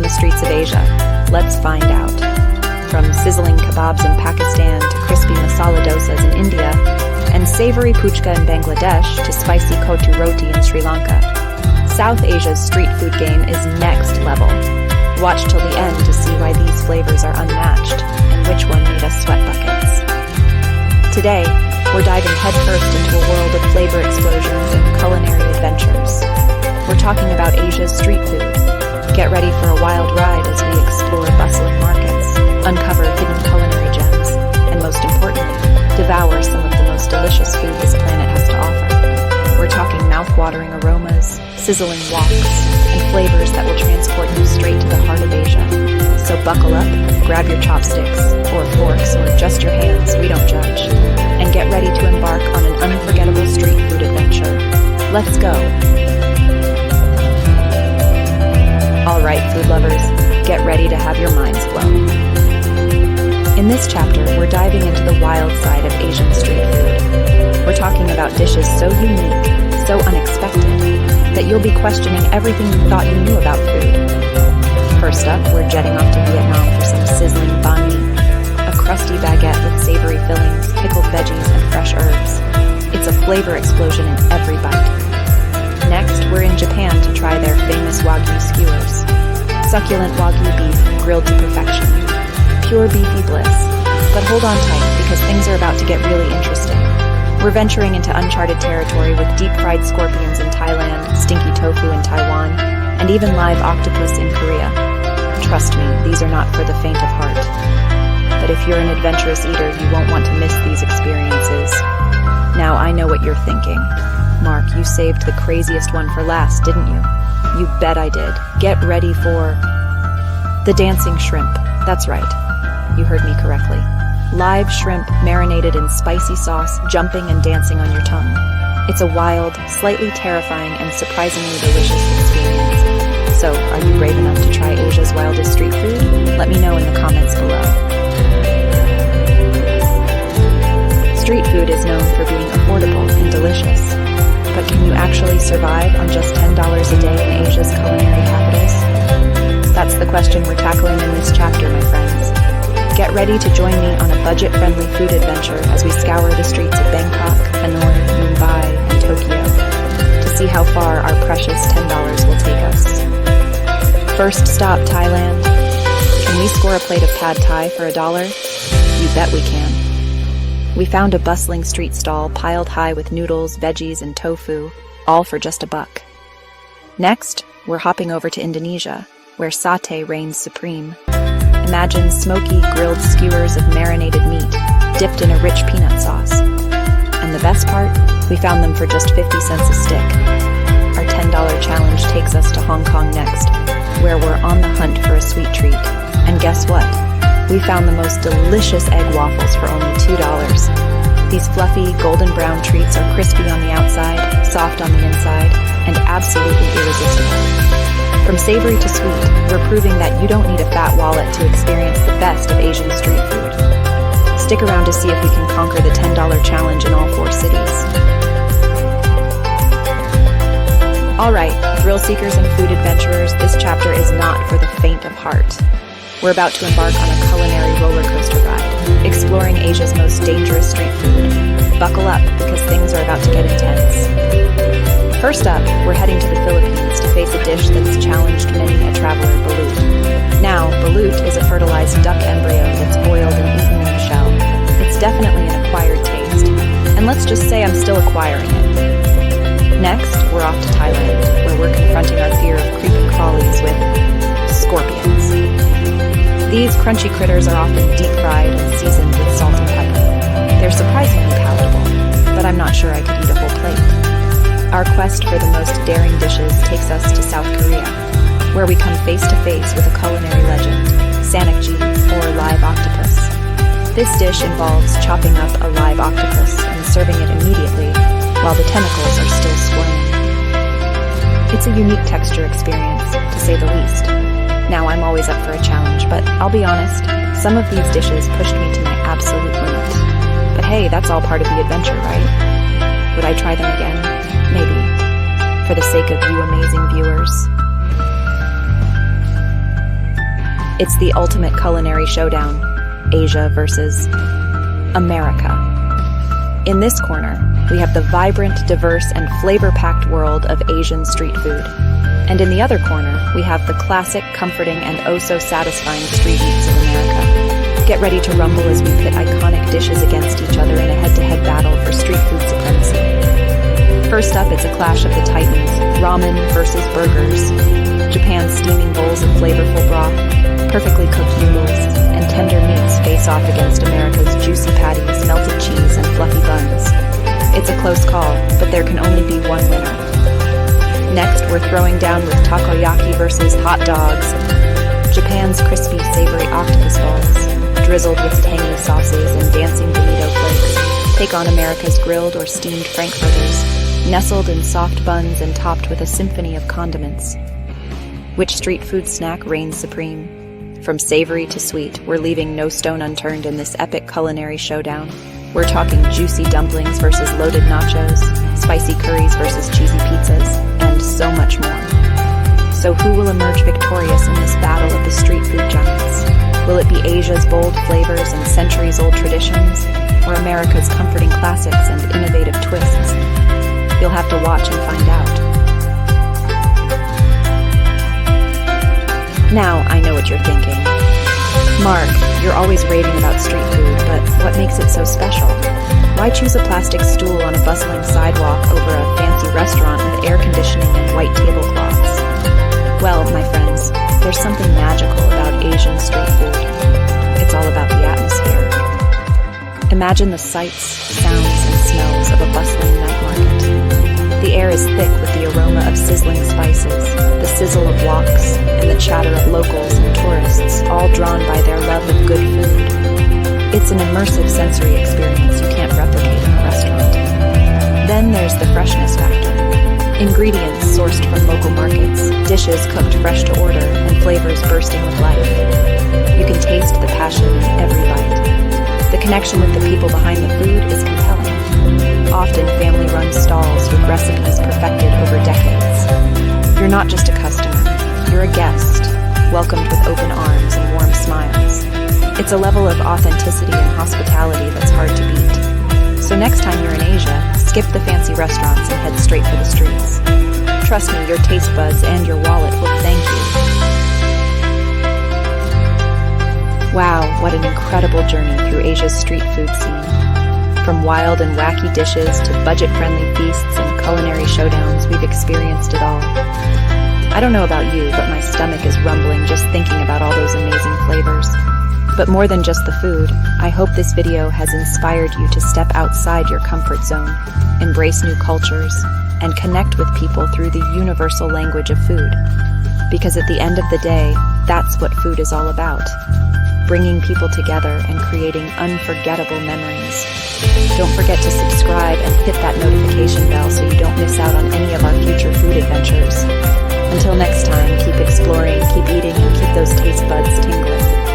the streets of Asia? Let's find out. From sizzling kebabs in Pakistan to crispy masala dosas in India, and savory puchka in Bangladesh to spicy kotu roti in Sri Lanka, South Asia's street food game is next level. Watch till the end to see why these flavors are unmatched and which one made us sweat buckets. Today, we're diving headfirst into a world of flavor explosions and culinary adventures. We're talking about Asia's street food. Get ready for a wild ride as we explore bustling markets, uncover hidden culinary gems, and most importantly, devour some of the most delicious food this planet has to offer. We're talking mouth-watering aromas, sizzling woks, and flavors that will transport you straight to the heart of Asia. So buckle up, grab your chopsticks, or forks, or just your hands, we don't judge, and get ready to embark on an unforgettable street food adventure. Let's go! Alright, food lovers, get ready to have your minds blown. In this chapter, we're diving into the wild side of Asian street food. We're talking about dishes so unique, so unexpected, that you'll be questioning everything you thought you knew about food. First up, we're jetting off to Vietnam for some sizzling banh mi, a crusty baguette with savory fillings, pickled veggies, and fresh herbs. It's a flavor explosion in every bite. Next, we're in Japan to try their famous Wagyu skewers. Succulent Wagyu beef grilled to perfection. Pure beefy bliss. But hold on tight, because things are about to get really interesting. We're venturing into uncharted territory with deep-fried scorpions in Thailand, stinky tofu in Taiwan, and even live octopus in Korea. Trust me, these are not for the faint of heart. But if you're an adventurous eater, you won't want to miss these experiences. Now I know what you're thinking. Mark, you saved the craziest one for last, didn't you? You bet I did. Get ready for the dancing shrimp. That's right. You heard me correctly. Live shrimp marinated in spicy sauce, jumping and dancing on your tongue. It's a wild, slightly terrifying, and surprisingly delicious experience. So, are you brave enough to try Asia's wildest street food? Let me know in the comments below. Street food is known for being affordable and delicious. But can you actually survive on just $10 a day in Asia's culinary capitals? That's the question we're tackling in this chapter, my friends. Get ready to join me on a budget-friendly food adventure as we scour the streets of Bangkok, Hanoi, Mumbai, and Tokyo to see how far our precious $10 will take us. First stop, Thailand. Can we score a plate of pad thai for $1? You bet we can. We found a bustling street stall piled high with noodles, veggies, and tofu, all for just $1. Next, we're hopping over to Indonesia, where satay reigns supreme. Imagine smoky, grilled skewers of marinated meat, dipped in a rich peanut sauce. And the best part? We found them for just 50 cents a stick. Our $10 challenge takes us to Hong Kong next, where we're on the hunt for a sweet treat. And guess what? We found the most delicious egg waffles for only $2. These fluffy, golden brown treats are crispy on the outside, soft on the inside, and absolutely irresistible. From savory to sweet, we're proving that you don't need a fat wallet to experience the best of Asian street food. Stick around to see if we can conquer the $10 challenge in all 4 cities. Alright, thrill seekers and food adventurers, this chapter is not for the faint of heart. We're about to embark on a culinary roller coaster ride, exploring Asia's most dangerous street food. Buckle up, because things are about to get intense. First up, we're heading to the Philippines to face a dish that's challenged many a traveler, balut. Now, balut is a fertilized duck embryo that's boiled and eaten in the shell. It's definitely an acquired taste, and let's just say I'm still acquiring it. Next, we're off to Thailand, where we're confronting our fear of creeping crawlies with scorpions. These crunchy critters are often deep-fried and seasoned with salt and pepper. They're surprisingly palatable, but I'm not sure I could eat a whole plate. Our quest for the most daring dishes takes us to South Korea, where we come face-to-face with a culinary legend, sanakji, or live octopus. This dish involves chopping up a live octopus and serving it immediately, while the tentacles are still squirming. It's a unique texture experience, to say the least. Now, I'm always up for a challenge, but I'll be honest, some of these dishes pushed me to my absolute limit. But hey, that's all part of the adventure, right? Would I try them again? Maybe. For the sake of you amazing viewers. It's the ultimate culinary showdown, Asia versus America. In this corner, we have the vibrant, diverse, and flavor-packed world of Asian street food. And in the other corner, we have the classic, comforting, and oh-so-satisfying street eats of America. Get ready to rumble as we pit iconic dishes against each other in a head-to-head battle for street food supremacy. First up, it's a clash of the titans, ramen versus burgers. Japan's steaming bowls of flavorful broth, perfectly cooked noodles, and tender meats face off against America's juicy patties, melted cheese, and fluffy buns. It's a close call, but there can only be one winner. Next, we're throwing down with takoyaki versus hot dogs. Japan's crispy, savory octopus balls, drizzled with tangy sauces and dancing bonito flakes, take on America's grilled or steamed frankfurters, nestled in soft buns and topped with a symphony of condiments. Which street food snack reigns supreme? From savory to sweet, we're leaving no stone unturned in this epic culinary showdown. We're talking juicy dumplings versus loaded nachos, spicy curries versus cheesy pizzas, and so much more. So who will emerge victorious in this battle of the street food giants? Will it be Asia's bold flavors and centuries-old traditions, or America's comforting classics and innovative twists? You'll have to watch and find out. Now, I know what you're thinking. Mark, you're always raving about street food, but what makes it so special? Why choose a plastic stool on a bustling sidewalk over a fancy restaurant with air conditioning and white tablecloths? Well, my friends, there's something magical about Asian street food. It's all about the atmosphere. Imagine the sights, sounds, and smells of a bustling night market. The air is thick with the aroma of sizzling spices, the sizzle of woks, and the chatter of locals and tourists, all drawn by their love of good food. It's an immersive sensory experience you can't replicate in a restaurant. Then there's the freshness factor. Ingredients sourced from local markets, dishes cooked fresh to order, and flavors bursting with life. You can taste the passion in every bite. The connection with the people behind the food is compelling. Often family-run stalls with recipes perfected over decades. You're not just a customer, you're a guest, welcomed with open arms and warm smiles. It's a level of authenticity and hospitality that's hard to beat. So next time you're in Asia, skip the fancy restaurants and head straight for the streets. Trust me, your taste buds and your wallet will thank you. Wow, what an incredible journey through Asia's street food scene. From wild and wacky dishes to budget-friendly feasts and culinary showdowns, we've experienced it all. I don't know about you, but my stomach is rumbling just thinking about all those amazing flavors. But more than just the food, I hope this video has inspired you to step outside your comfort zone, embrace new cultures, and connect with people through the universal language of food. Because at the end of the day, that's what food is all about. Bringing people together and creating unforgettable memories. Don't forget to subscribe and hit that notification bell so you don't miss out on any of our future food adventures. Until next time, keep exploring, keep eating, and keep those taste buds tingling.